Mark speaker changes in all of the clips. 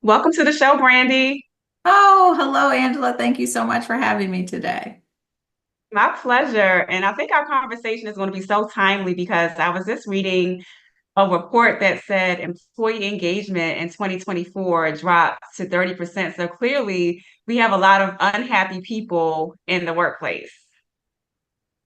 Speaker 1: Welcome to the show, Brandy.
Speaker 2: Oh, hello, Angela. Thank you so much for having me today.
Speaker 1: My pleasure. And I think our conversation is going to be so timely because I was just reading a report that said employee engagement in 2024 dropped to 30%. So clearly, we have a lot of unhappy people in the workplace.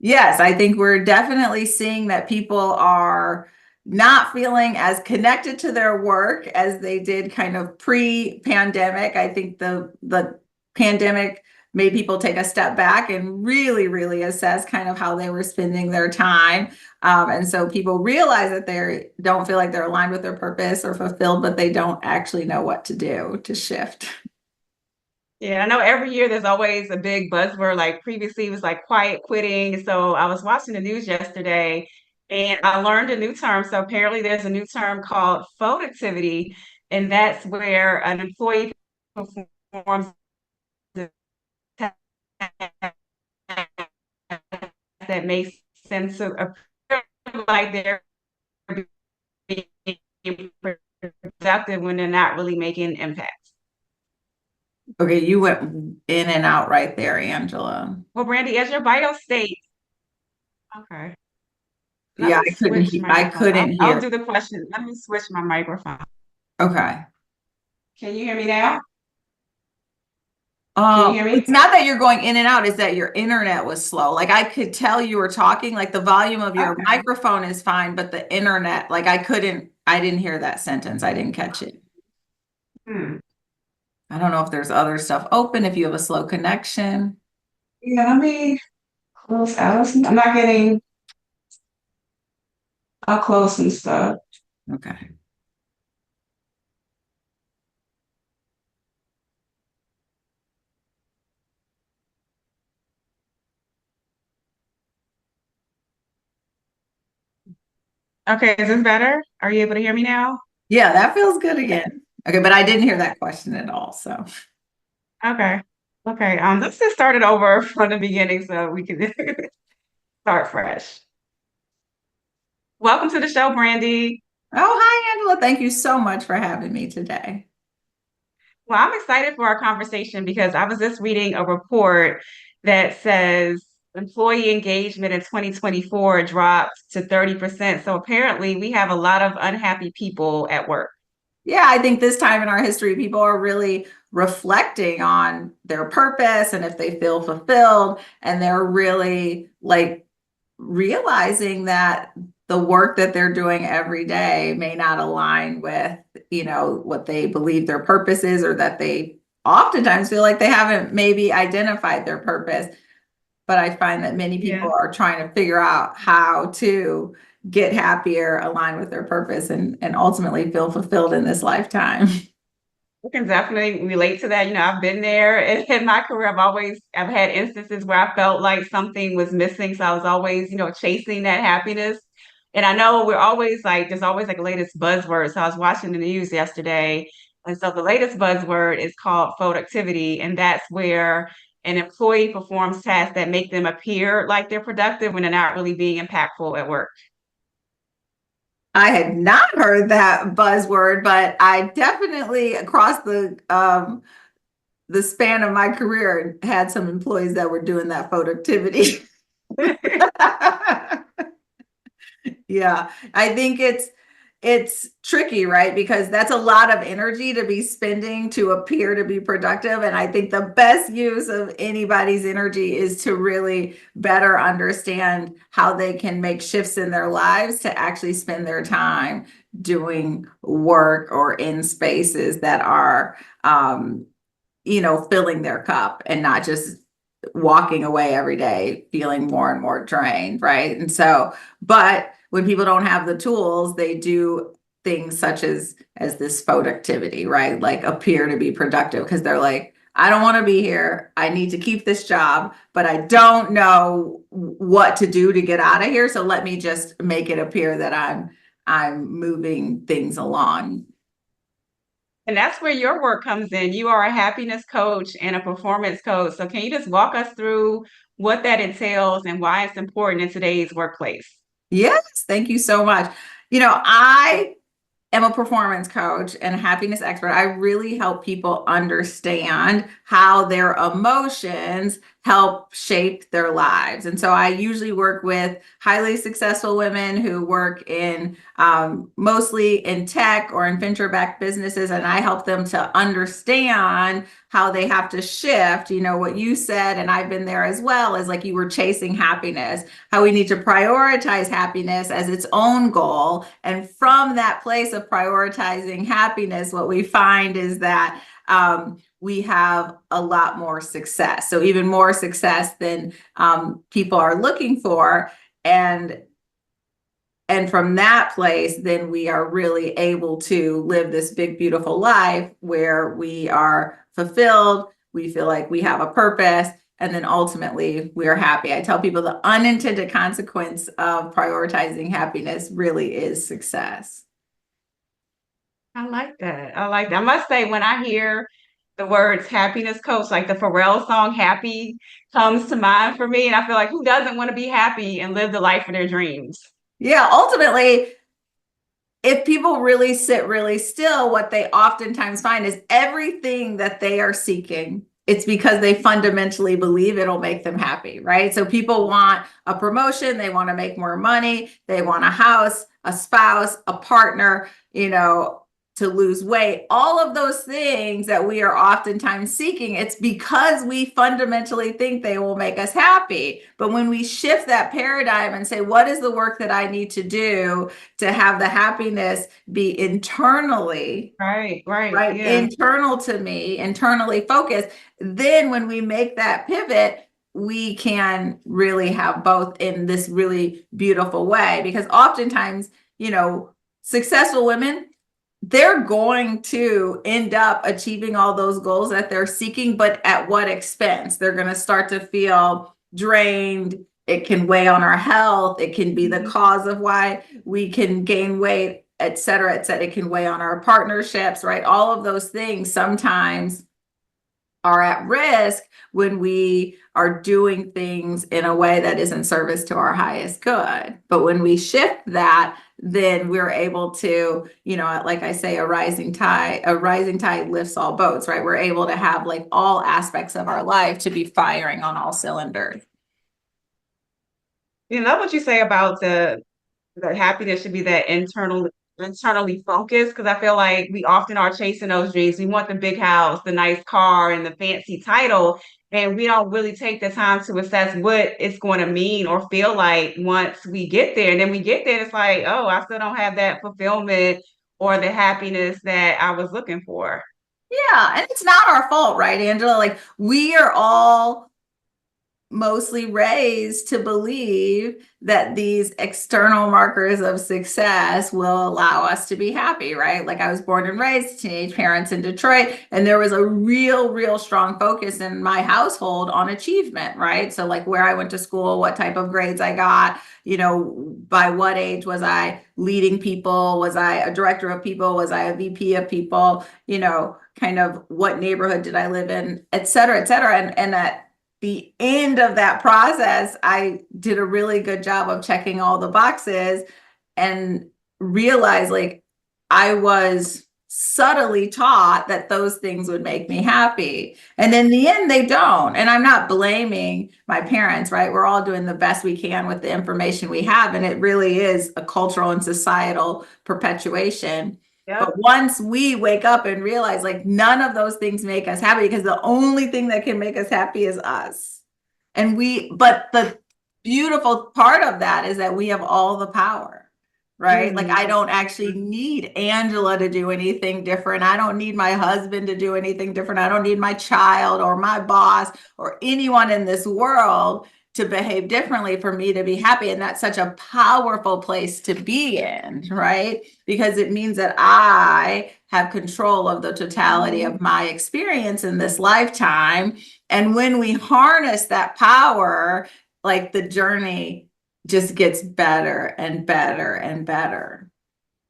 Speaker 2: Yes, I think we're definitely seeing that people are not feeling as connected to their work as they did kind of pre-pandemic. I think the pandemic made people take a step back and really, really assess kind of how they were spending their time. And so people realize that they don't feel like they're aligned with their purpose or fulfilled, but they don't actually know what to do to shift.
Speaker 1: Yeah, I know every year there's always a big buzzword. Like previously, it was like quiet quitting. So I was watching the news yesterday and I learned a new term. So apparently, there's a new term called productivity, and that's where an employee performs the task that makes sense to appear like they're being productive when they're not really making impact.
Speaker 2: Okay, you went in and out right there, Angela.
Speaker 1: Well, Brandy, as your bio states, okay. Let
Speaker 2: Yeah,
Speaker 1: me switch
Speaker 2: I
Speaker 1: microphones.
Speaker 2: couldn't
Speaker 1: I'll
Speaker 2: hear.
Speaker 1: do the question. Let me switch my microphone.
Speaker 2: Okay.
Speaker 1: Can you hear me now? Can you hear
Speaker 2: It's
Speaker 1: me?
Speaker 2: not that you're going in and out, it's that your internet was slow. Like I could tell you were talking, like the volume of your
Speaker 1: Okay.
Speaker 2: microphone is fine, but the internet, like I didn't hear that sentence. I didn't catch it.
Speaker 1: Hmm.
Speaker 2: I don't know if there's other stuff open, if you have a slow connection.
Speaker 1: Yeah, let me close out. I'm not getting, I'll close some stuff.
Speaker 2: Okay.
Speaker 1: Okay, is this better? Are you able to hear me now?
Speaker 2: Yeah, that feels good again. Okay, but I didn't hear that question at all. So,
Speaker 1: Okay. Okay. Let's just start it over from the beginning so we can start fresh. Welcome to the show, Brandy.
Speaker 2: oh, hi, Angela. Thank you so much for having me today.
Speaker 1: Well, I'm excited for our conversation because I was just reading a report that says employee engagement in 2024 dropped to 30%. So apparently, we have a lot of unhappy people at work.
Speaker 2: Yeah, I think this time in our history, people are really reflecting on their purpose and if they feel fulfilled, and they're really like realizing that the work that they're doing every day may not align with, what they believe their purpose is, or that they oftentimes feel like they haven't maybe identified their purpose. But I find that many people
Speaker 1: Yeah.
Speaker 2: are trying to figure out how to get happier, align with their purpose, and ultimately feel fulfilled in this lifetime.
Speaker 1: I can definitely relate to that. I've been there in my career. I've had instances where I felt like something was missing. So I was always, chasing that happiness. And I know we're always like, there's always like a latest buzzword. So I was watching the news yesterday. And so the latest buzzword is called productivity. And that's where an employee performs tasks that make them appear like they're productive when they're not really being impactful at work.
Speaker 2: I had not heard that buzzword, but I definitely across the span of my career had some employees that were doing that productivity. Yeah, I think it's tricky, right? Because that's a lot of energy to be spending to appear to be productive. And I think the best use of anybody's energy is to really better understand how they can make shifts in their lives to actually spend their time doing work or in spaces that are, filling their cup and not just walking away every day feeling more and more drained, right? And so, but when people don't have the tools, they do things such as this productivity, right? Like appear to be productive because they're like, I don't want to be here. I need to keep this job, but I don't know what to do to get out of here. So let me just make it appear that I'm moving things along.
Speaker 1: And that's where your work comes in. You are a happiness coach and a performance coach. So, can you just walk us through what that entails and why it's important in today's workplace?
Speaker 2: Yes, thank you so much. I am a performance coach and a happiness expert. I really help people understand how their emotions help shape their lives. And so I usually work with highly successful women who work in mostly in tech or in venture-backed businesses, and I help them to understand how they have to shift, you know, what you said, and I've been there as well, is like you were chasing happiness, how we need to prioritize happiness as its own goal. And from that place of prioritizing happiness, what we find is that we have a lot more success. So even more success than people are looking for. And from that place, then we are really able to live this big, beautiful life where we are fulfilled, we feel like we have a purpose, and then ultimately we are happy. I tell people the unintended consequence of prioritizing happiness really is success.
Speaker 1: I like that. I like that. I must say, when I hear the words happiness coach, like the Pharrell song Happy comes to mind for me. And I feel like who doesn't want to be happy and live the life of their dreams?
Speaker 2: Yeah, ultimately, if people really sit really still, what they oftentimes find is everything that they are seeking, it's because they fundamentally believe it'll make them happy, right? So people want a promotion, they want to make more money, they want a house, a spouse, a partner, you know, to lose weight, all of those things that we are oftentimes seeking, it's because we fundamentally think they will make us happy. But when we shift that paradigm and say, what is the work that I need to do to have the happiness be internally,
Speaker 1: Right, right.
Speaker 2: right,
Speaker 1: Yeah.
Speaker 2: internal to me, internally focused, then when we make that pivot, we can really have both in this really beautiful way. Because oftentimes, you know, successful women, they're going to end up achieving all those goals that they're seeking, but at what expense? They're going to start to feel drained. It can weigh on our health. It can be the cause of why we can gain weight, et cetera, et cetera. It can weigh on our partnerships, right? All of those things sometimes are at risk when we are doing things in a way that is in service to our highest good. But when we shift that, then we're able to, you know, like I say, a rising tide lifts all boats, right? We're able to have like all aspects of our life to be firing on all cylinders.
Speaker 1: You know what you say about the happiness should be that internally focused, because I feel like we often are chasing those dreams. We want the big house, the nice car, and the fancy title, and we don't really take the time to assess what it's going to mean or feel like once we get there. And then we get there, it's like, oh, I still don't have that fulfillment or the happiness that I was looking for.
Speaker 2: Yeah, and it's not our fault, right, Angela? Like we are all mostly raised to believe that these external markers of success will allow us to be happy, right? Like I was born and raised teenage parents in Detroit, and there was a real strong focus in my household on achievement, right? So like where I went to school, what type of grades I got, you know, by what age was I leading people? Was I a director of people? Was I a VP of people? You know, kind of what neighborhood did I live in, et cetera, et cetera. And that the end of that process, I did a really good job of checking all the boxes and realized like I was subtly taught that those things would make me happy. And in the end, they don't. And I'm not blaming my parents, right? We're all doing the best we can with the information we have. And it really is a cultural and societal perpetuation.
Speaker 1: Yep.
Speaker 2: But once we wake up and realize like none of those things make us happy because the only thing that can make us happy is us. But the beautiful part of that is that we have all the power, right? Like I don't actually need Angela to do anything different. I don't need my husband to do anything different. I don't need my child or my boss or anyone in this world to behave differently for me to be happy. And that's such a powerful place to be in, right? Because it means that I have control of the totality of my experience in this lifetime. And when we harness that power, like the journey just gets better and better and better.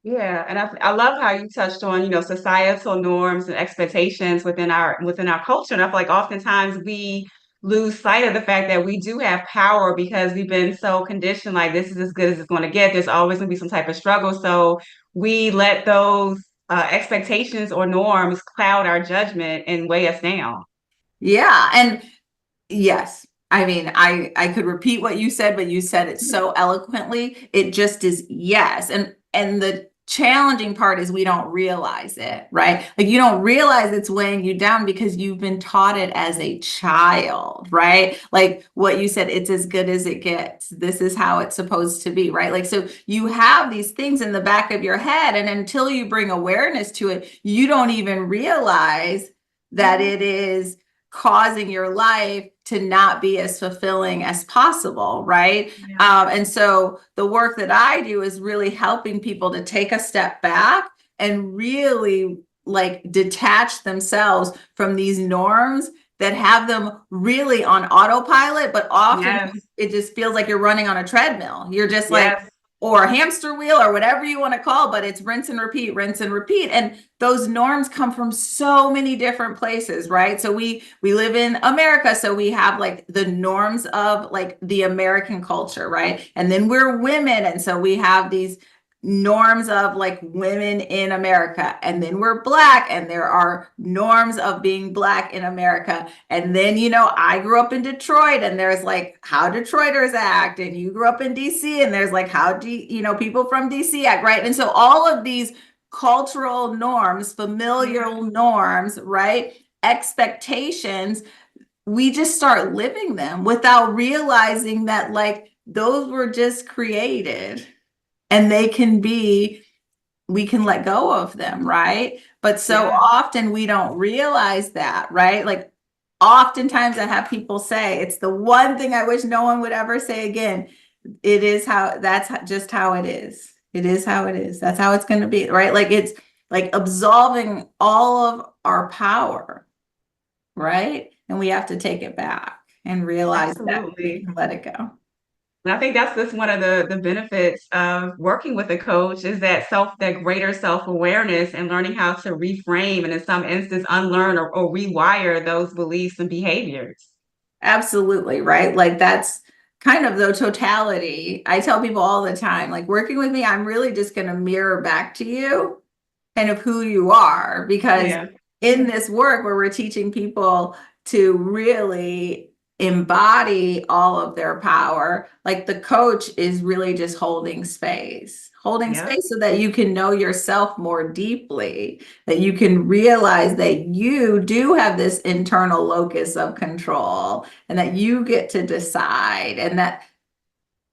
Speaker 1: Yeah, and I love how you touched on, societal norms and expectations within our culture. And I feel like oftentimes we lose sight of the fact that we do have power because we've been so conditioned, like this is as good as it's going to get. There's always going to be some type of struggle. So we let those expectations or norms cloud our judgment and weigh us down.
Speaker 2: Yeah. And yes. I mean, I could repeat what you said, but you said it so eloquently. It just is yes. And the challenging part is we don't realize it, right? Like you don't realize it's weighing you down because you've been taught it as a child, right? Like what you said, it's as good as it gets. This is how it's supposed to be, right? Like so you have these things in the back of your head, and until you bring awareness to it, you don't even realize that
Speaker 1: Mhm.
Speaker 2: it is causing your life to not be as fulfilling as possible, right?
Speaker 1: Yeah.
Speaker 2: And so the work that I do is really helping people to take a step back and really like detach themselves from these norms that have them really on autopilot, but often
Speaker 1: Yes.
Speaker 2: it just feels like you're running on a treadmill. You're just like,
Speaker 1: Yes.
Speaker 2: or a hamster wheel or whatever you want to call, but it's rinse and repeat, rinse and repeat. And those norms come from so many different places, right? So we live in America, so we have like the norms of like the American culture, right? And then we're women, and so we have these norms of like women in America. And then we're Black, and there are norms of being Black in America. And then, I grew up in Detroit, and there's like how Detroiters act. And you grew up in DC, and there's like how people from DC act, right? And so all of these cultural norms, familial norms, right? Expectations, we just start living them without realizing that like those were just created and we can let go of them, right? But so
Speaker 1: Yeah.
Speaker 2: often we don't realize that, right? Like oftentimes I have people say, it's the one thing I wish no one would ever say again. That's just how it is. It is how it is. That's how it's going to be, right? Like it's like absolving all of our power, right? And we have to take it back and realize that we
Speaker 1: Absolutely.
Speaker 2: can let it go.
Speaker 1: And I think that's just one of the benefits of working with a coach is that greater self-awareness and learning how to reframe and in some instance unlearn or rewire those beliefs and behaviors.
Speaker 2: Absolutely, right? Like that's kind of the totality. I tell people all the time, like working with me, I'm really just going to mirror back to you kind of who you are, because
Speaker 1: Yeah.
Speaker 2: in this work where we're teaching people to really embody all of their power, like the coach is really just holding
Speaker 1: Yep.
Speaker 2: space so that you can know yourself more deeply, that you can realize that you do have this internal locus of control and that you get to decide, and that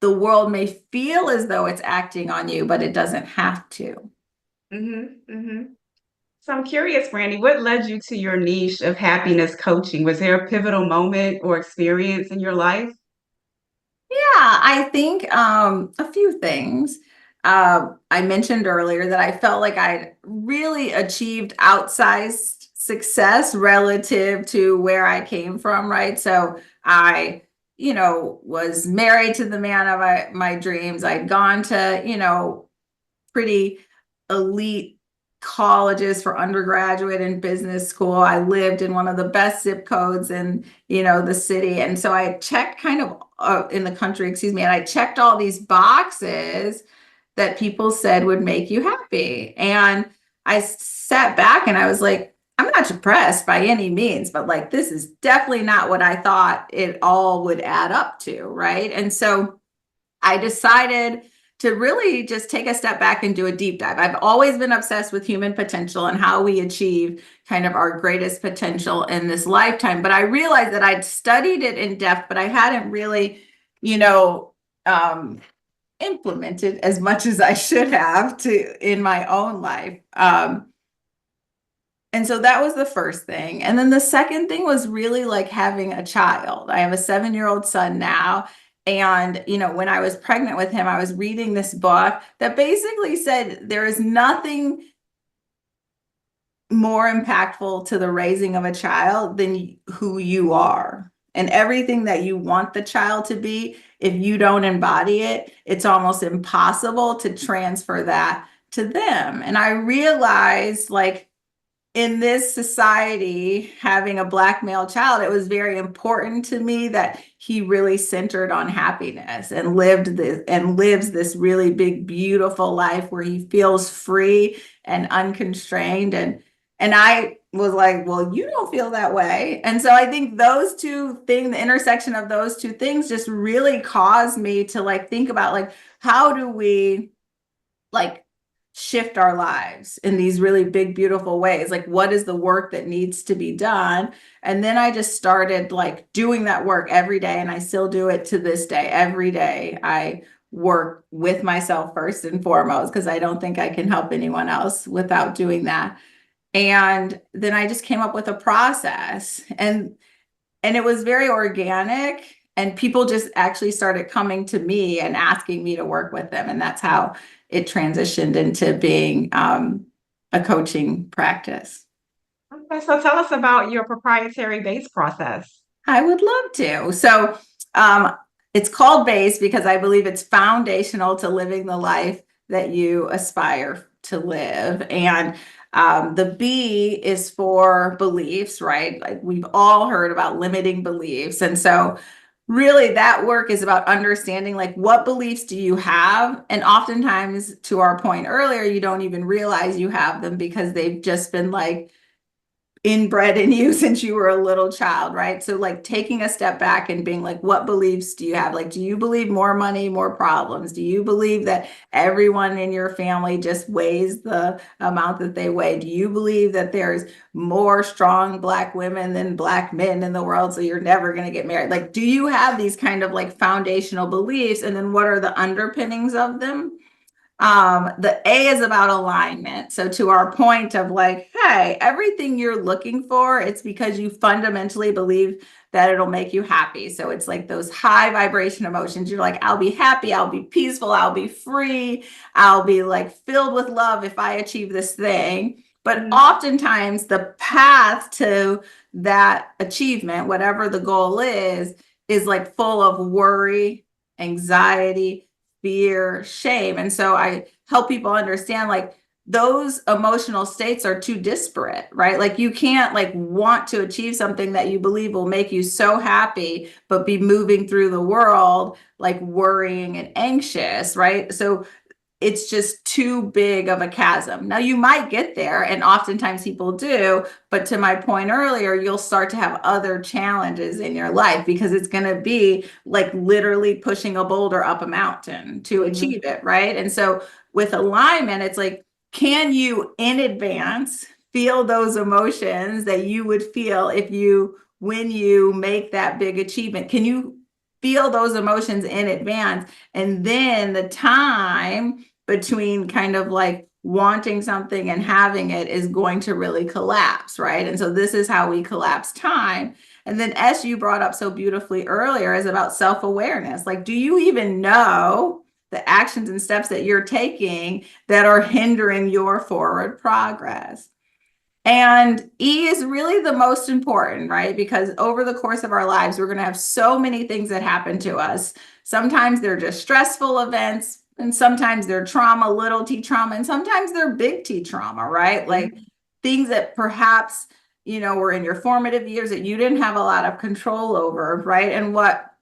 Speaker 2: the world may feel as though it's acting on you, but it doesn't have to.
Speaker 1: Mm-hmm. Mm-hmm. So I'm curious, Brandy, what led you to your niche of happiness coaching? Was there a pivotal moment or experience in your life?
Speaker 2: Yeah, I think a few things. I mentioned earlier that I felt like I'd really achieved outsized success relative to where I came from, right? So I, was married to the man of my dreams. I'd gone to, pretty elite colleges for undergraduate and business school. I lived in one of the best zip codes in, the city. And so I checked kind of in the country, excuse me, and I checked all these boxes that people said would make you happy. And I sat back and I was like, I'm not depressed by any means, but like, this is definitely not what I thought it all would add up to. Right. And so I decided to really just take a step back and do a deep dive. I've always been obsessed with human potential and how we achieve kind of our greatest potential in this lifetime. But I realized that I'd studied it in depth, but I hadn't really, you know, um, implemented as much as I should have to in my own life. And so that was the first thing. And then the second thing was really like having a child. I have a 7-year-old son now. And, when I was pregnant with him, I was reading this book that basically said there is nothing more impactful to the raising of a child than who you are. And everything that you want the child to be, if you don't embody it, it's almost impossible to transfer that to them. And I realized like, in this society, having a Black male child, it was very important to me that he really centered on happiness and lives this really big, beautiful life where he feels free and unconstrained. And I was like, well, you don't feel that way. And so I think those two things, the intersection of those two things just really caused me to like think about like, how do we like shift our lives in these really big, beautiful ways? Like, what is the work that needs to be done? And then I just started like doing that work every day. And I still do it to this day. Every day I work with myself first and foremost, because I don't think I can help anyone else without doing that. And then I just came up with a process, and it was very organic, and people just actually started coming to me and asking me to work with them, and that's how it transitioned into being a coaching practice.
Speaker 1: Okay, so tell us about your proprietary base process.
Speaker 2: I would love to. So um, it's called base because I believe it's foundational to living the life that you aspire to live. And the B is for beliefs, right? Like we've all heard about limiting beliefs. And so really that work is about understanding like what beliefs do you have? And oftentimes, to our point earlier, you don't even realize you have them because they've just been like inbred in you since you were a little child, right? So like taking a step back and being like, what beliefs do you have? Like, do you believe more money, more problems? Do you believe that everyone in your family just weighs the amount that they weigh? Do you believe that there's more strong Black women than Black men in the world, so you're never going to get married? Like, do you have these kind of like foundational beliefs? And then what are the underpinnings of them? The A is about alignment. So to our point of like, hey, everything you're looking for, it's because you fundamentally believe that it'll make you happy. So it's like those high vibration emotions. You're like, I'll be happy, I'll be peaceful, I'll be free, I'll be like filled with love if I achieve this thing. But oftentimes the path to that achievement, whatever the goal is like full of worry, anxiety, fear, shame. And so I help people understand like those emotional states are too disparate, right? Like you can't like want to achieve something that you believe will make you so happy, but be moving through the world like worrying and anxious, right? So it's just too big of a chasm. Now you might get there, and oftentimes people do, but to my point earlier, you'll start to have other challenges in your life because it's going to be like literally pushing a boulder up a mountain to achieve it, right? And so with alignment, it's like, can you in advance feel those emotions that you would feel if you when you make that big achievement? Can you feel those emotions in advance? And then the time between kind of like wanting something and having it is going to really collapse, right? And so this is how we collapse time. And then S, you brought up so beautifully earlier, is about self-awareness. Like, do you even know the actions and steps that you're taking that are hindering your forward progress? And E is really the most important, right? Because over the course of our lives, we're going to have so many things that happen to us. Sometimes they're just stressful events, and sometimes they're trauma, little t trauma, and sometimes they're big T trauma, right? Like things that perhaps, were in your formative years that you didn't have a lot of control over, right? And what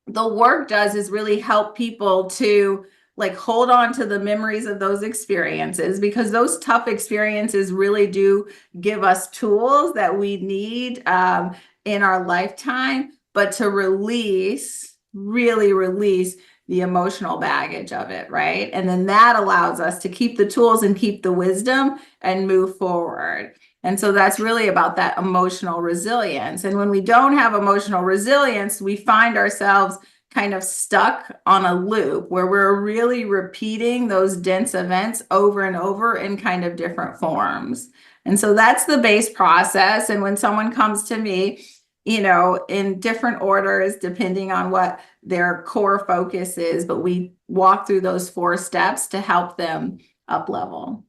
Speaker 2: the work does is really help people to like hold on to the memories of those experiences, because those tough experiences really do give us tools that we need in our lifetime, but to really release the emotional baggage of it, right? And then that allows us to keep the tools and keep the wisdom and move forward. And so that's really about that emotional resilience. And when we don't have emotional resilience, we find ourselves kind of stuck on a loop where we're really repeating those dense events over and over in kind of different forms. And so that's the base process. And when someone comes to me, in different orders, depending on what their core focus is, but we walk through those 4 steps to help them up level.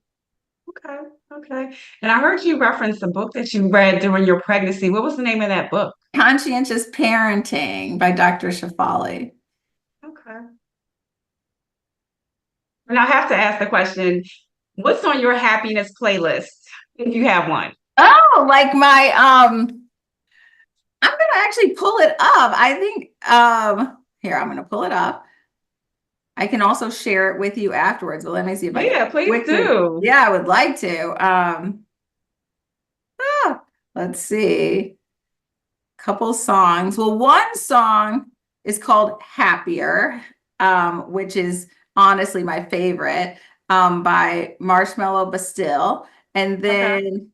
Speaker 1: Okay, okay. And I heard you reference a book that you read during your pregnancy. What was the name of that book?
Speaker 2: Conscientious Parenting by Dr. Shafali.
Speaker 1: Okay. And I have to ask the question, what's on your happiness playlist if you have one?
Speaker 2: Oh, like my I'm gonna actually pull it up. I think here, I'm gonna pull it up. I can also share it with you afterwards, but let me see if I can
Speaker 1: Yeah, please
Speaker 2: quickly.
Speaker 1: do.
Speaker 2: Yeah, I would like to. Ah, let's see. Couple songs. Well, one song is called Happier, which is honestly my favorite, by Marshmallow Bastille. And
Speaker 1: Okay.
Speaker 2: then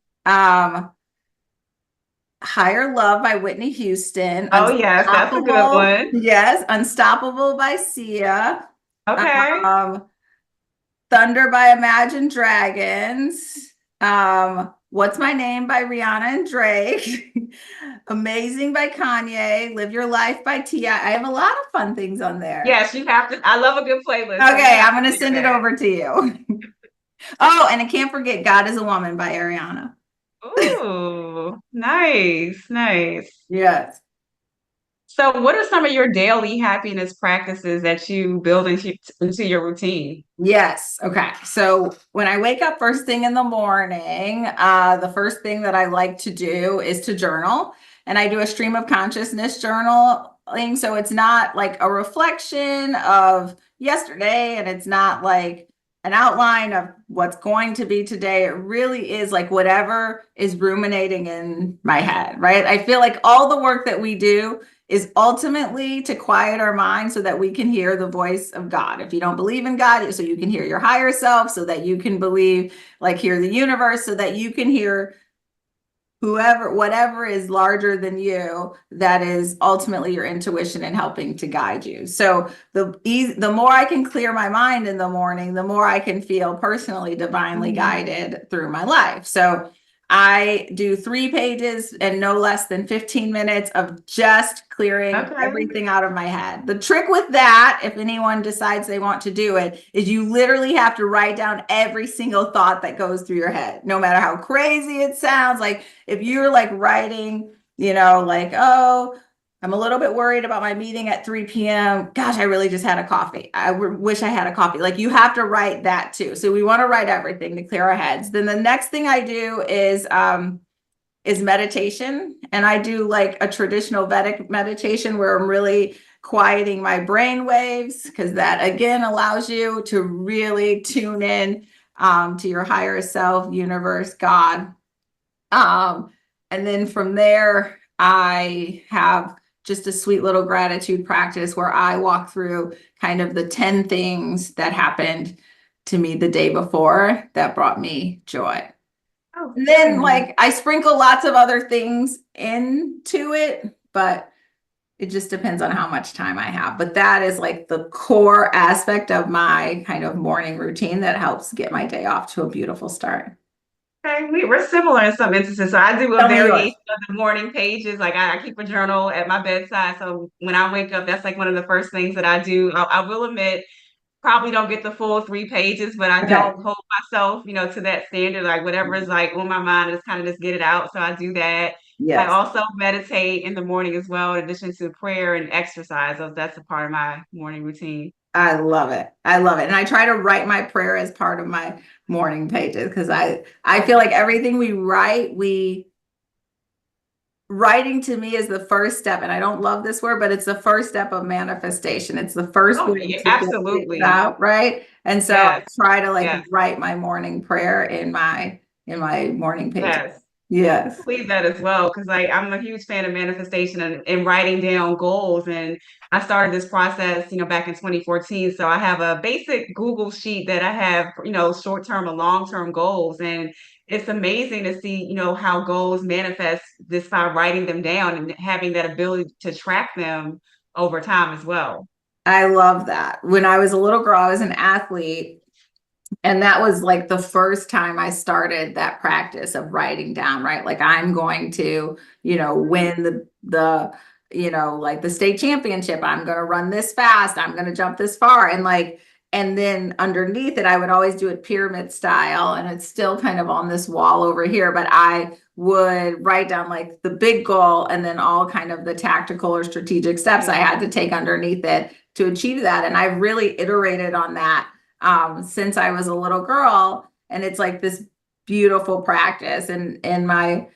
Speaker 2: Higher Love by Whitney Houston,
Speaker 1: Oh yes, that's a good
Speaker 2: Unstoppable,
Speaker 1: one.
Speaker 2: yes, Unstoppable by Sia,
Speaker 1: Okay.
Speaker 2: um, Thunder by Imagine Dragons, What's My Name by Rihanna and Drake, Amazing by Kanye, Live Your Life by T.I. I have a lot of fun things on there.
Speaker 1: Yes, you have to. I love a good playlist, so you
Speaker 2: Okay,
Speaker 1: have
Speaker 2: I'm
Speaker 1: to
Speaker 2: gonna
Speaker 1: share
Speaker 2: send it
Speaker 1: that.
Speaker 2: over to you. Oh, and I can't forget God is a Woman by Ariana.
Speaker 1: Ooh, nice, nice.
Speaker 2: Yes.
Speaker 1: So, what are some of your daily happiness practices that you build into your routine?
Speaker 2: Yes. Okay. So when I wake up first thing in the morning, the first thing that I like to do is to journal. And I do a stream of consciousness journaling. So it's not like a reflection of yesterday, and it's not like an outline of what's going to be today. It really is like whatever is ruminating in my head, right? I feel like all the work that we do is ultimately to quiet our mind so that we can hear the voice of God. If you don't believe in God, so you can hear your higher self, so that you can believe, like, hear the universe, so that you can hear whoever, whatever is larger than you, that is ultimately your intuition and helping to guide you. So the more I can clear my mind in the morning, the more I can feel personally divinely
Speaker 1: Mhm.
Speaker 2: guided through my life. So I do 3 pages and no less than 15 minutes of just clearing
Speaker 1: Okay.
Speaker 2: everything out of my head. The trick with that, if anyone decides they want to do it, is you literally have to write down every single thought that goes through your head, no matter how crazy it sounds. Like, if you're like writing, like, oh, I'm a little bit worried about my meeting at 3 p.m. Gosh, I really just had a coffee. Wish I had a coffee. Like, you have to write that too. So we want to write everything to clear our heads. Then the next thing I do is meditation. And I do like a traditional Vedic meditation where I'm really quieting my brain waves, because that again allows you to really tune in to your higher self, universe, God. And then from there, I have just a sweet little gratitude practice where I walk through kind of the 10 things that happened to me the day before that brought me joy.
Speaker 1: Oh,
Speaker 2: And then,
Speaker 1: good.
Speaker 2: like, I sprinkle lots of other things into it, but it just depends on how much time I have. But that is like the core aspect of my kind of morning routine that helps get my day off to a beautiful start.
Speaker 1: Okay, we're similar in some instances. So I do a
Speaker 2: Tell me yours.
Speaker 1: variation of the morning pages. Like I keep a journal at my bedside. So when I wake up, that's like one of the first things that I do. I will admit, probably don't get the full 3 pages, but I
Speaker 2: Okay.
Speaker 1: don't hold myself, to that standard. Like whatever is like on my mind, just kind of just get it out. So I do that. I
Speaker 2: Yes.
Speaker 1: also meditate in the morning as well, in addition to prayer and exercise. So that's a part of my morning routine.
Speaker 2: I love it. I love it. And I try to write my prayer as part of my morning pages, because I feel like everything we write, we writing to me is the first step. And I don't love this word, but it's the first step of manifestation. It's the first
Speaker 1: Oh,
Speaker 2: way
Speaker 1: yeah,
Speaker 2: to get things
Speaker 1: absolutely.
Speaker 2: out, right? And so I
Speaker 1: Yes.
Speaker 2: try to like
Speaker 1: Yes.
Speaker 2: write my morning prayer in my morning pages.
Speaker 1: Yes.
Speaker 2: Yes.
Speaker 1: Believe that as well because like I'm a huge fan of manifestation and writing down goals and I started this process back in 2014 so I have a basic Google sheet that I have short-term and long-term goals and it's amazing to see how goals manifest just by writing them down and having that ability to track them over time as well.
Speaker 2: I love that. When I was a little girl, I was an athlete. And that was like the first time I started that practice of writing down, right? Like, I'm going to, win like the state championship. I'm going to run this fast. I'm going to jump this far. And then underneath it, I would always do it pyramid style. And it's still kind of on this wall over here, but I would write down like the big goal and then all kind of the tactical or strategic steps I had to take underneath it to achieve that. And I've really iterated on that since I was a little girl. And it's like this beautiful practice. And in my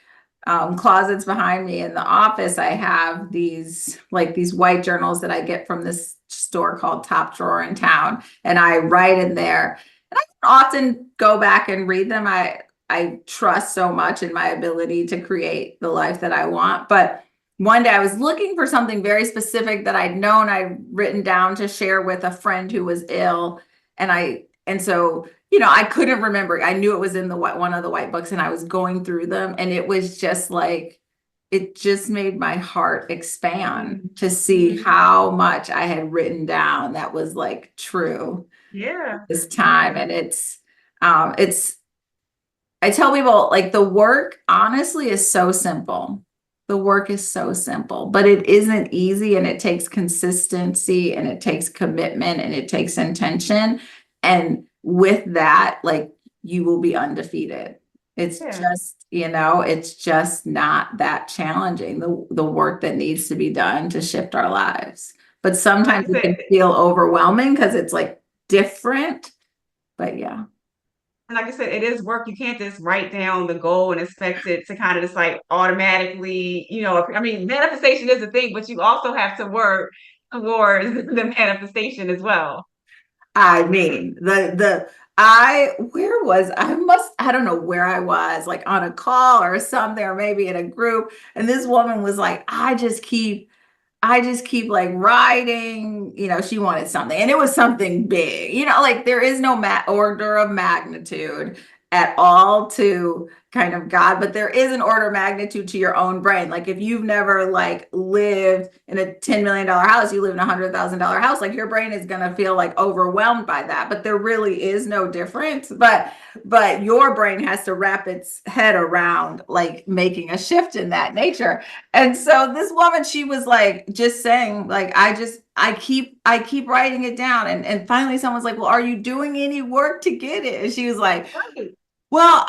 Speaker 2: closets behind me in the office, I have these white journals that I get from this store called Top Drawer in town, and I write in there. And I often go back and read them. I trust so much in my ability to create the life that I want. But one day I was looking for something very specific that I'd written down to share with a friend who was ill. And so, I couldn't remember. I knew it was in one of the white books, and I was going through them, and it was just like, it just made my heart expand
Speaker 1: Mm,
Speaker 2: to see
Speaker 1: mhm.
Speaker 2: how much I had written down that was like true
Speaker 1: Yeah.
Speaker 2: this time. And it's I tell people, like, the work honestly is so simple. The work is so simple, but it isn't easy, and it takes consistency, and it takes commitment, and it takes intention. And with that, like, you will be undefeated. It's
Speaker 1: Yeah.
Speaker 2: just, it's just not that challenging, the work that needs to be done to shift our lives. But
Speaker 1: Like
Speaker 2: sometimes
Speaker 1: you
Speaker 2: it
Speaker 1: said,
Speaker 2: can feel overwhelming because it's like different. But yeah.
Speaker 1: like I said, it is work. You can't just write down the goal and expect it to kind of just like automatically, I mean, manifestation is a thing, but you also have to work towards the manifestation as well.
Speaker 2: I mean, I where was I don't know where I was, like on a call or something, or maybe in a group, and this woman was like, I just keep like writing, she wanted something, and it was something big, like there is no order of magnitude at all to kind of God, but there is an order of magnitude to your own brain. Like if you've never like lived in a $10 million house, you live in $100,000 house, like your brain is going to feel like overwhelmed by that, but there really is no difference. But your brain has to wrap its head around like making a shift in that nature. And so this woman, she was like just saying, like, I keep writing it down. And finally someone's like, well, are you doing any work to get it? And she was like,
Speaker 1: Right.
Speaker 2: well,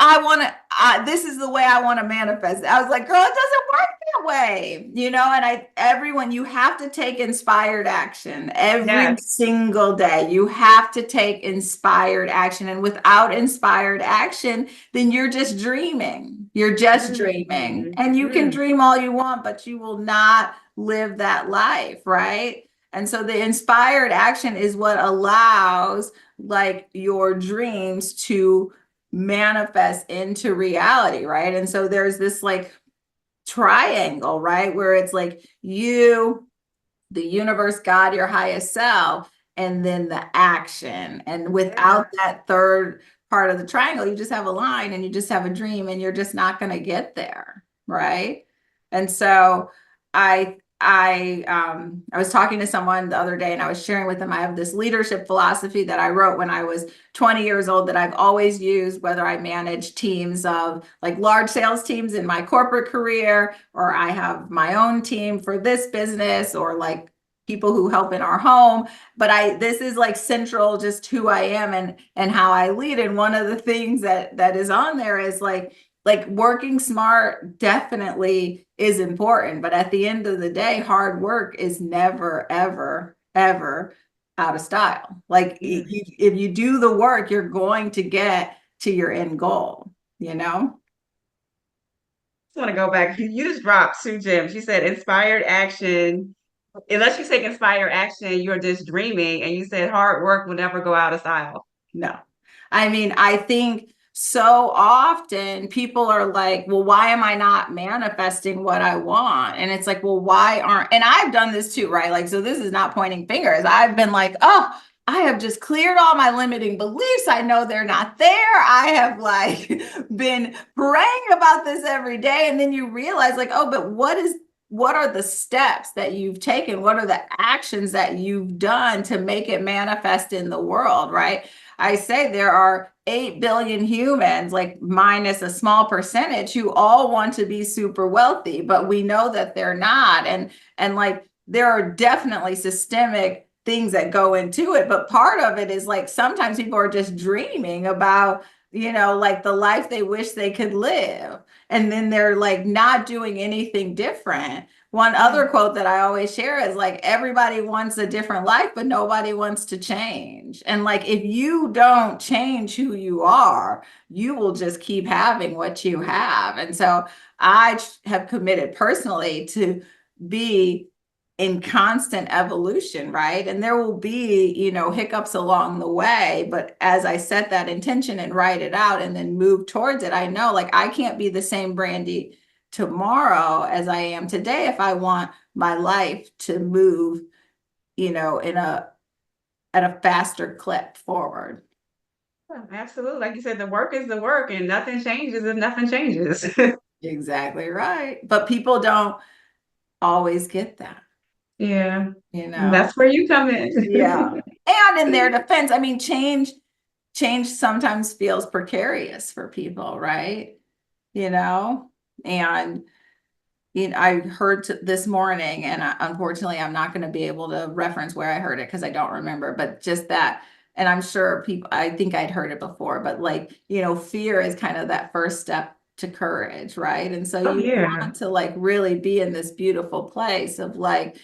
Speaker 2: this is the way I want to manifest it. I was like, girl, it doesn't work that way, and everyone, you have to take inspired action every
Speaker 1: Yes.
Speaker 2: single day. You have to take inspired action. And without inspired action, then you're just dreaming. You're just
Speaker 1: Mm,
Speaker 2: dreaming.
Speaker 1: mm,
Speaker 2: And you can
Speaker 1: mm.
Speaker 2: dream all you want, but you will not live that life, right? And so the inspired action is what allows like your dreams to manifest into reality, right? And so there's this like triangle, right? Where it's like you, the universe, God, your highest self, and then the action. And
Speaker 1: Yeah.
Speaker 2: without that third part of the triangle, you just have a line and you just have a dream, and you're just not going to get there, right? And so I was talking to someone the other day, and I was sharing with them I have this leadership philosophy that I wrote when I was 20 years old that I've always used, whether I manage teams of like large sales teams in my corporate career, or I have my own team for this business, or like people who help in our home. But this is like central just who I am and how I lead. And one of the things that is on there is like working smart definitely is important, but at the end of the day, hard work is never, ever, ever out of style. Like
Speaker 1: Mm.
Speaker 2: if you do the work, you're going to get to your end goal, you know?
Speaker 1: I want to go back. You just dropped Sue Jim. She said inspired action. Unless you take inspired action, you're just dreaming. And you said hard work will never go out of style.
Speaker 2: No. I mean, I think so often people are like, well, why am I not manifesting what I want? And it's like, well, why aren't, and I've done this too, right? Like, so this is not pointing fingers. I've been like, oh, I have just cleared all my limiting beliefs. I know they're not there. I have like been praying about this every day. And then you realize, like, oh, but what are the steps that you've taken? What are the actions that you've done to make it manifest in the world, right? I say there are 8 billion humans, like minus a small percentage, who all want to be super wealthy, but we know that they're not. And like there are definitely systemic things that go into it, but part of it is like sometimes people are just dreaming about like the life they wish they could live. And then they're like not doing anything different. One
Speaker 1: Yeah.
Speaker 2: other quote that I always share is like, everybody wants a different life, but nobody wants to change. And like, if you don't change who you are, you will just keep having what you have. And so have committed personally to be in constant evolution, right? And there will be, hiccups along the way. But as I set that intention and write it out and then move towards it, I know like I can't be the same Brandy tomorrow as I am today if I want my life to move, in at a faster clip forward.
Speaker 1: Absolutely. Like you said, the work is the work and nothing changes if nothing changes.
Speaker 2: Exactly right. But people don't always get that,
Speaker 1: Yeah.
Speaker 2: you know?
Speaker 1: That's where you come in.
Speaker 2: Yeah. And in their defense, I mean, change sometimes feels precarious for people, right? You know, and I heard this morning, and unfortunately, I'm not going to be able to reference where I heard it because I don't remember, but just that. And I'm sure people, I think I'd heard it before, but like, fear is kind of that first step to courage, right? And so
Speaker 1: Oh
Speaker 2: you
Speaker 1: yeah.
Speaker 2: want to like really be in this beautiful place of like,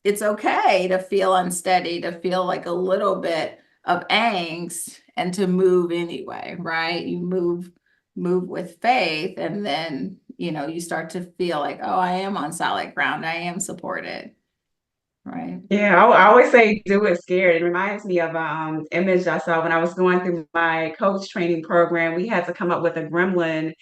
Speaker 2: it's okay to feel unsteady, to feel like a little bit of angst and to move anyway, right? You move with faith, and then you start to feel like, oh, I am on solid ground, I am supported, right?
Speaker 1: Yeah, I always say do it scared. It reminds me of image I saw when I was going through my coach training program. We had to come up with a gremlin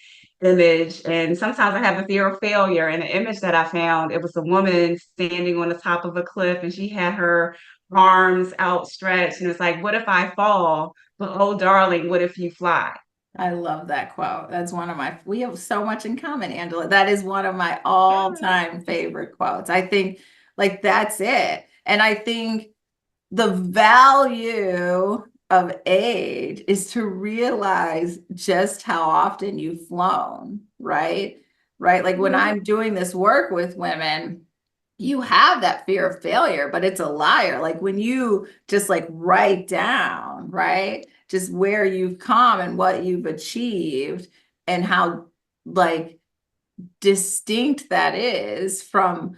Speaker 1: image, and sometimes I have a fear of failure. And the image that I found, it was a woman standing on the top of a cliff, and she had her arms outstretched, and it's like, what if I fall? But oh, darling, what if you fly?
Speaker 2: I love that quote. That's one of my, we have so much in common, Angela. That is one of my all-time favorite quotes. I think like that's it. And I think the value of age is to realize just how often you've flown, right? Right. Like when
Speaker 1: Mhm.
Speaker 2: I'm doing this work with women, you have that fear of failure, but it's a liar. Like when you just like write down, right? Just where you've come and what you've achieved and how like distinct that is from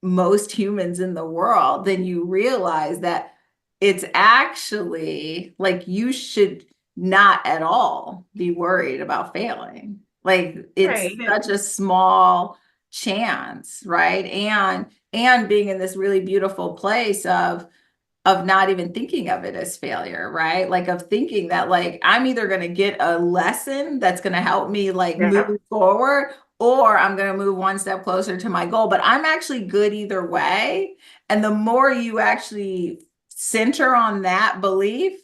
Speaker 2: most humans in the world, then you realize that it's actually like you should not at all be worried about failing. Like it's
Speaker 1: Right.
Speaker 2: such a small chance, right? And being in this really beautiful place of not even thinking of it as failure, right? Like of thinking that like I'm either going to get a lesson that's going to help me like
Speaker 1: Yeah.
Speaker 2: move forward, or I'm going to move one step closer to my goal, but I'm actually good either way. And the more you actually center on that belief,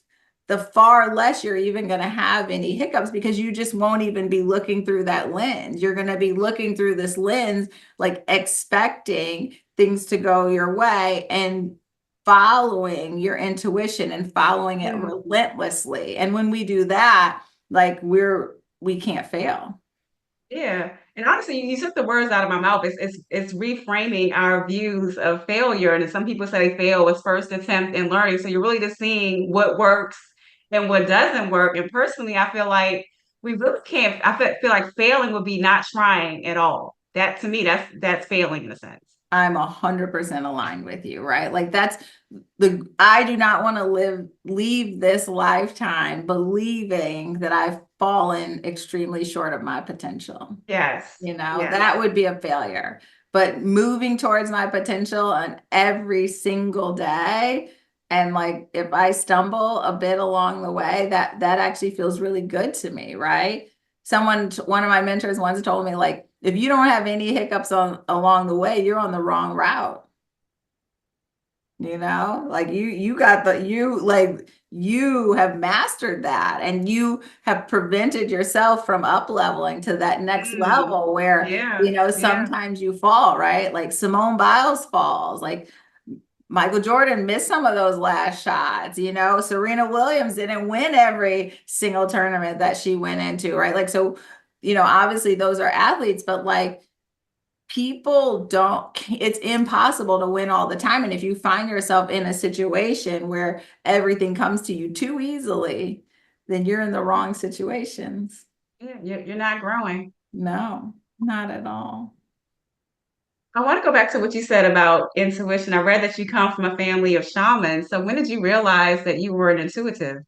Speaker 2: the far less you're even going to have any hiccups because you just won't even be looking through that lens. You're going to be looking through this lens, like expecting things to go your way and following your intuition and following it
Speaker 1: Yeah.
Speaker 2: relentlessly. And when we do that, like we can't fail.
Speaker 1: Yeah, and honestly, you took the words out of my mouth. It's reframing our views of failure. And some people say fail was first attempt in learning. So you're really just seeing what works and what doesn't work. And personally, I feel like we really can't. I feel like failing would be not trying at all. That to me, that's failing in a sense.
Speaker 2: I'm 100% aligned with you, right? Like that's I do not want to leave this lifetime believing that I've fallen extremely short of my potential.
Speaker 1: Yes, yes.
Speaker 2: That would be a failure. But moving towards my potential on every single day, and like if I stumble a bit along the way, that actually feels really good to me, right? One of my mentors once told me, like, if you don't have any hiccups on along the way, you're on the wrong route. Like you got you have mastered that, and you have prevented yourself from up leveling to that next
Speaker 1: Mm,
Speaker 2: level where
Speaker 1: yeah, yeah.
Speaker 2: sometimes you fall, right? Like Simone Biles falls, like Michael Jordan missed some of those last shots, Serena Williams didn't win every single tournament that she went into, right? Like so, obviously those are athletes, but like people don't, it's impossible to win all the time. And if you find yourself in a situation where everything comes to you too easily, then you're in the wrong situations.
Speaker 1: Yeah, you're not growing.
Speaker 2: No, not at all.
Speaker 1: I want to go back to what you said about intuition. I read that you come from a family of shamans. So when did you realize that you were an intuitive?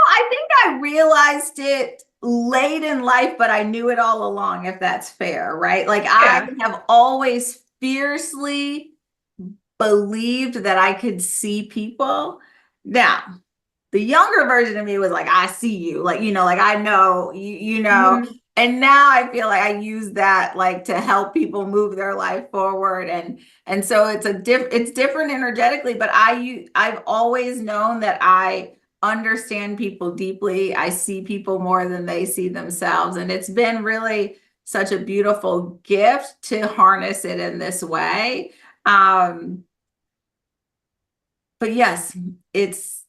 Speaker 2: I think I realized it late in life, but I knew it all along, if that's fair, right? Like I
Speaker 1: Yeah.
Speaker 2: have always fiercely believed that I could see people. Now, the younger version of me was like, I see you, like, like I know you.
Speaker 1: Hmm.
Speaker 2: And now I feel like I use that like to help people move their life forward. And so it's different energetically, but I've always known that I understand people deeply. I see people more than they see themselves. And it's been really such a beautiful gift to harness it in this way. Um, but yes, it's,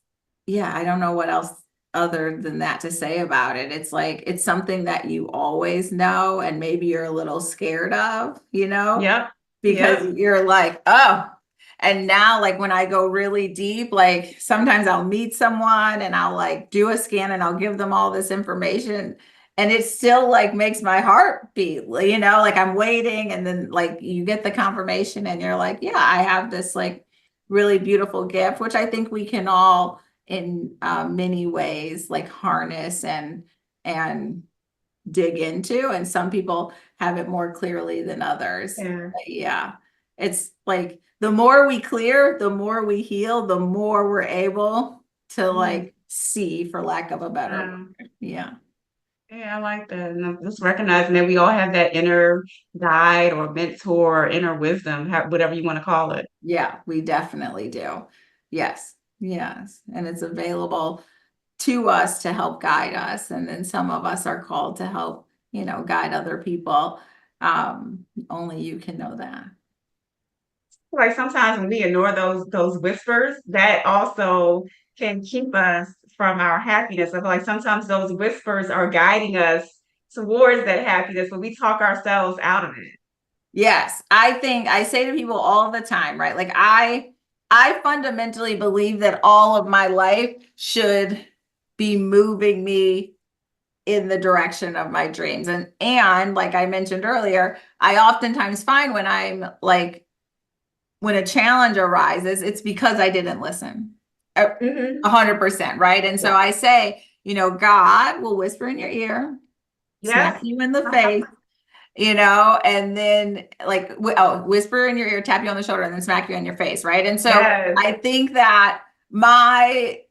Speaker 2: yeah, I don't know what else other than that to say about it. It's like, it's something that you always know, and maybe you're a little scared of,
Speaker 1: Yep.
Speaker 2: because
Speaker 1: Yep.
Speaker 2: you're like, oh, and now like when I go really deep, like sometimes I'll meet someone and I'll like do a scan and I'll give them all this information. And it still like makes my heart beat, like I'm waiting, and then like you get the confirmation and you're like, yeah, I have this like really beautiful gift, which I think we can all in many ways like harness and dig into. And some people have it more clearly than others.
Speaker 1: Yeah.
Speaker 2: But yeah, it's like the more we clear, the more we heal, the more we're able to
Speaker 1: Mhm.
Speaker 2: like see, for lack of a better
Speaker 1: Wow.
Speaker 2: word. Yeah.
Speaker 1: Yeah, I like that. And I'm just recognizing that we all have that inner guide or mentor or inner wisdom, whatever you want to call it.
Speaker 2: Yeah, we definitely do. Yes. Yes. And it's available to us to help guide us. And then some of us are called to help, guide other people. Only you can know that.
Speaker 1: Like sometimes when we ignore those whispers, that also can keep us from our happiness. I feel like sometimes those whispers are guiding us towards that happiness, but we talk ourselves out of it.
Speaker 2: Yes, I think I say to people all the time, right? Like I fundamentally believe that all of my life should be moving me in the direction of my dreams. And like I mentioned earlier, I oftentimes find when a challenge arises, it's because I didn't listen. A
Speaker 1: Hmm.
Speaker 2: 100%, right? And so
Speaker 1: Yeah.
Speaker 2: I say, God will whisper in your ear, smack
Speaker 1: Yes.
Speaker 2: you in the face, and then like, whisper in your ear, tap you on the shoulder, and then smack you in your face, right? And so
Speaker 1: Yes.
Speaker 2: I think that my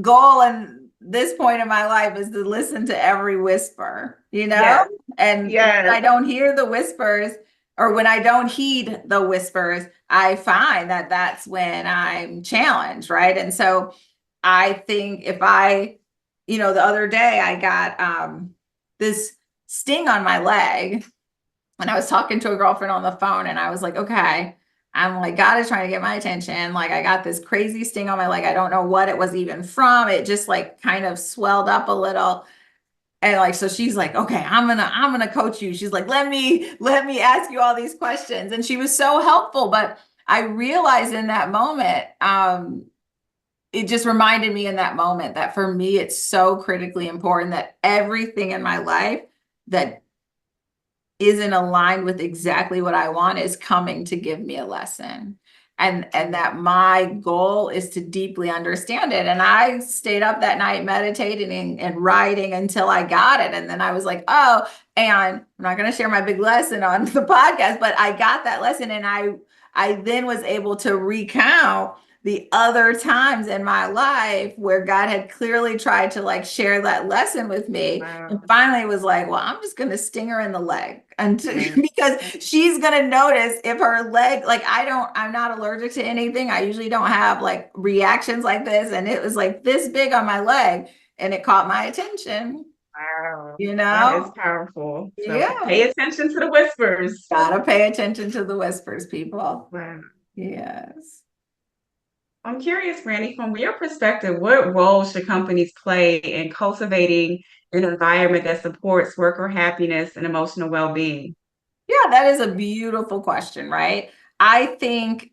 Speaker 2: goal in this point in my life is to listen to every whisper.
Speaker 1: Yes.
Speaker 2: And when
Speaker 1: Yes.
Speaker 2: I don't hear the whispers, or when I don't heed the whispers, I find that that's when I'm challenged, right? And so I think if the other day I got this sting on my leg, and I was talking to a girlfriend on the phone, and I was like, okay, I'm like, God is trying to get my attention. Like, I got this crazy sting on my leg. I don't know what it was even from. It just like kind of swelled up a little. And like, so she's like, okay, I'm gonna coach you. She's like, let me ask you all these questions. And she was so helpful. But I realized in that moment, it just reminded me in that moment that for me, it's so critically important that everything in my life that isn't aligned with exactly what I want is coming to give me a lesson. And that my goal is to deeply understand it. And I stayed up that night meditating and writing until I got it. And then I was like, oh, and I'm not going to share my big lesson on the podcast, but I got that lesson, and I then was able to recount the other times in my life where God had clearly tried to like share that lesson with me. And
Speaker 1: Wow.
Speaker 2: finally it was like, well, I'm just going to sting her in the leg until,
Speaker 1: Yeah.
Speaker 2: because she's going to notice if her leg, like I'm not allergic to anything. I usually don't have like reactions like this. And it was like this big on my leg, and it caught my attention,
Speaker 1: Wow.
Speaker 2: you
Speaker 1: That is
Speaker 2: know?
Speaker 1: powerful. So
Speaker 2: Yeah.
Speaker 1: pay attention to the whispers.
Speaker 2: Gotta pay attention to the whispers, people.
Speaker 1: Wow.
Speaker 2: Yes.
Speaker 1: I'm curious, Randy, from your perspective, what role should companies play in cultivating an environment that supports worker happiness and emotional well-being?
Speaker 2: Yeah, that is a beautiful question, right? I think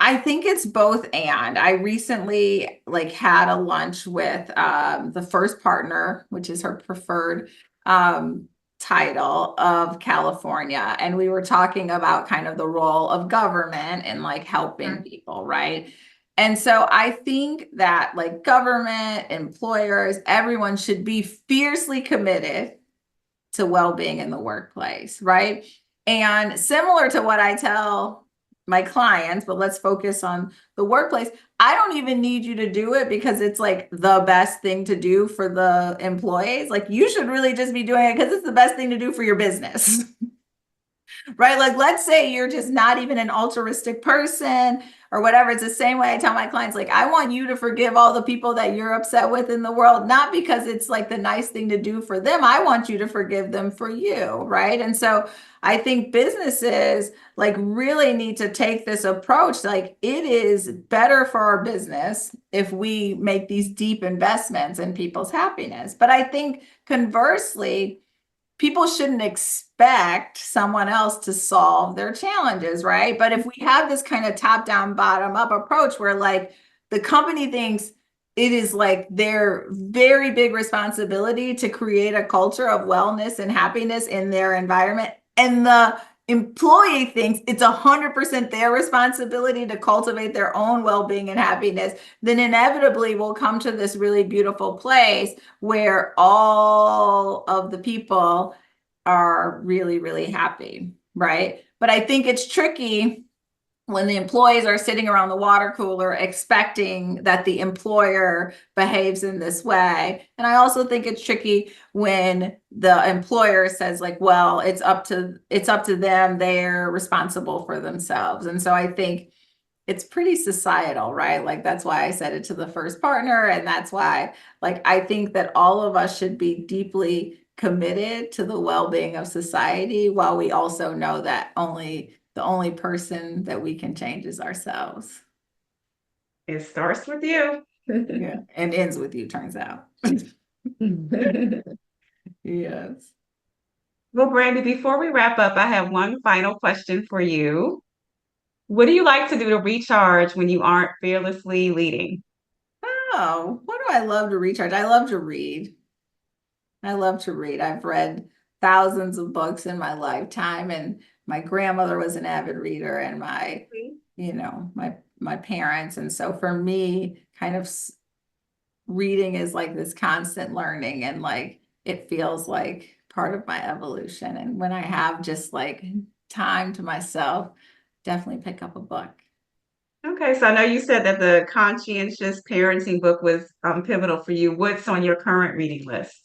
Speaker 2: I think it's both and. I recently like had a lunch with the first partner, which is her preferred um, title of California, and we were talking about kind of the role of government and like helping
Speaker 1: Mm.
Speaker 2: people, right? And so I think that like government, employers, everyone should be fiercely committed to well-being in the workplace, right? And similar to what I tell my clients, but let's focus on the workplace. I don't even need you to do it because it's like the best thing to do for the employees. Like you should really just be doing it because it's the best thing to do for your business. Right? Like, let's say you're just not even an altruistic person or whatever. It's the same way I tell my clients, like, I want you to forgive all the people that you're upset with in the world, not because it's like the nice thing to do for them. I want you to forgive them for you. Right. And so I think businesses like really need to take this approach. Like, it is better for our business if we make these deep investments in people's happiness. But I think conversely, people shouldn't expect someone else to solve their challenges, right? But if we have this kind of top down, bottom up approach where like the company thinks it is like their very big responsibility to create a culture of wellness and happiness in their environment, and the employee thinks it's 100% their responsibility to cultivate their own well-being and happiness, then inevitably we'll come to this really beautiful place where all of the people are really, really happy, right? But I think it's tricky when the employees are sitting around the water cooler expecting that the employer behaves in this way. And I also think it's tricky when the employer says like, well, it's up to them, they're responsible for themselves. And so I think it's pretty societal, right? Like that's why I said it to the first partner. And that's why, like, I think that all of us should be deeply committed to the well-being of society, while we also know that the only person that we can change is ourselves.
Speaker 1: It starts with you.
Speaker 2: Yeah. And ends with you, turns out. Yes.
Speaker 1: Well, Brandy, before we wrap up, I have one final question for you. What do you like to do to recharge when you aren't fearlessly leading?
Speaker 2: Oh, what do I love to recharge? I love to read. I love to read. I've read thousands of books in my lifetime, and my grandmother was an avid reader, and my parents. And so for me, kind of reading is like this constant learning, and like it feels like part of my evolution. And when I have just like time to myself, definitely pick up a book.
Speaker 1: Okay, so I know you said that the conscientious parenting book was pivotal for you. What's on your current reading list?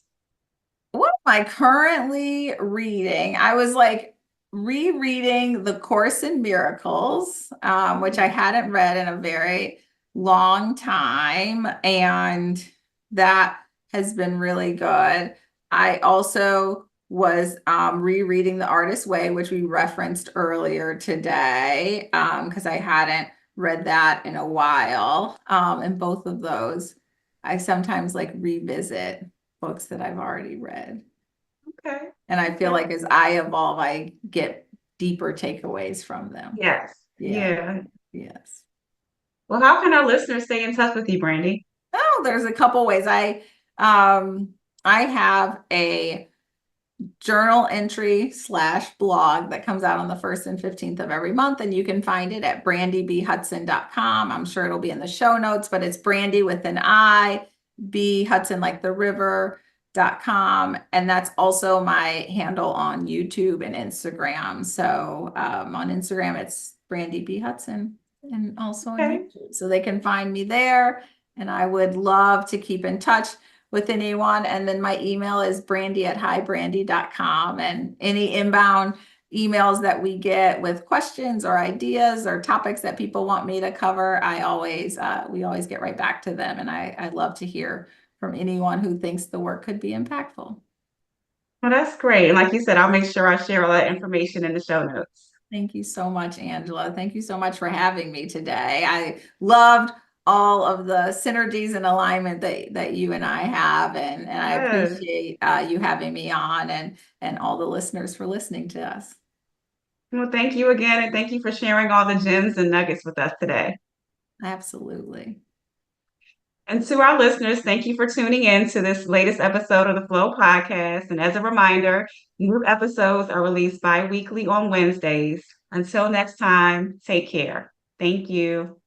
Speaker 2: What am I currently reading? I was like rereading The Course in Miracles, which I hadn't read in a very long time, and that has been really good. I also was rereading The Artist's Way, which we referenced earlier today, because I hadn't read that in a while. And both of those, I sometimes like revisit books that I've already read.
Speaker 1: Okay.
Speaker 2: And I feel
Speaker 1: Okay.
Speaker 2: like as I evolve, I get deeper takeaways from them.
Speaker 1: Yes.
Speaker 2: Yeah.
Speaker 1: Yeah.
Speaker 2: Yes.
Speaker 1: Well, how can our listeners stay in touch with you, Brandy?
Speaker 2: Oh, there's a couple ways. I have a journal entry / blog that comes out on the 1st and 15th of every month, and you can find it at brandybhudson.com. I'm sure it'll be in the show notes, but it's Brandy with an I, B Hudson like the river.com. And that's also my handle on YouTube and Instagram. So on Instagram, it's Brandy B Hudson, and also on
Speaker 1: Okay.
Speaker 2: YouTube. So they can find me there. And I would love to keep in touch with anyone. And then my email is brandy@hibrandy.com. And any inbound emails that we get with questions or ideas or topics that people want me to cover, we always get right back to them. And I love to hear from anyone who thinks the work could be impactful.
Speaker 1: Well, that's great. And like you said, I'll make sure I share all that information in the show notes.
Speaker 2: Thank you so much, Angela. Thank you so much for having me today. I loved all of the synergies and alignment that you and I have, and I
Speaker 1: Yes.
Speaker 2: appreciate you having me on, and all the listeners for listening to us.
Speaker 1: Well, thank you again, and thank you for sharing all the gems and nuggets with us today.
Speaker 2: Absolutely.
Speaker 1: And to our listeners, thank you for tuning in to this latest episode of the Flow podcast. And as a reminder, new episodes are released bi-weekly on Wednesdays. Until next time, take care. Thank you.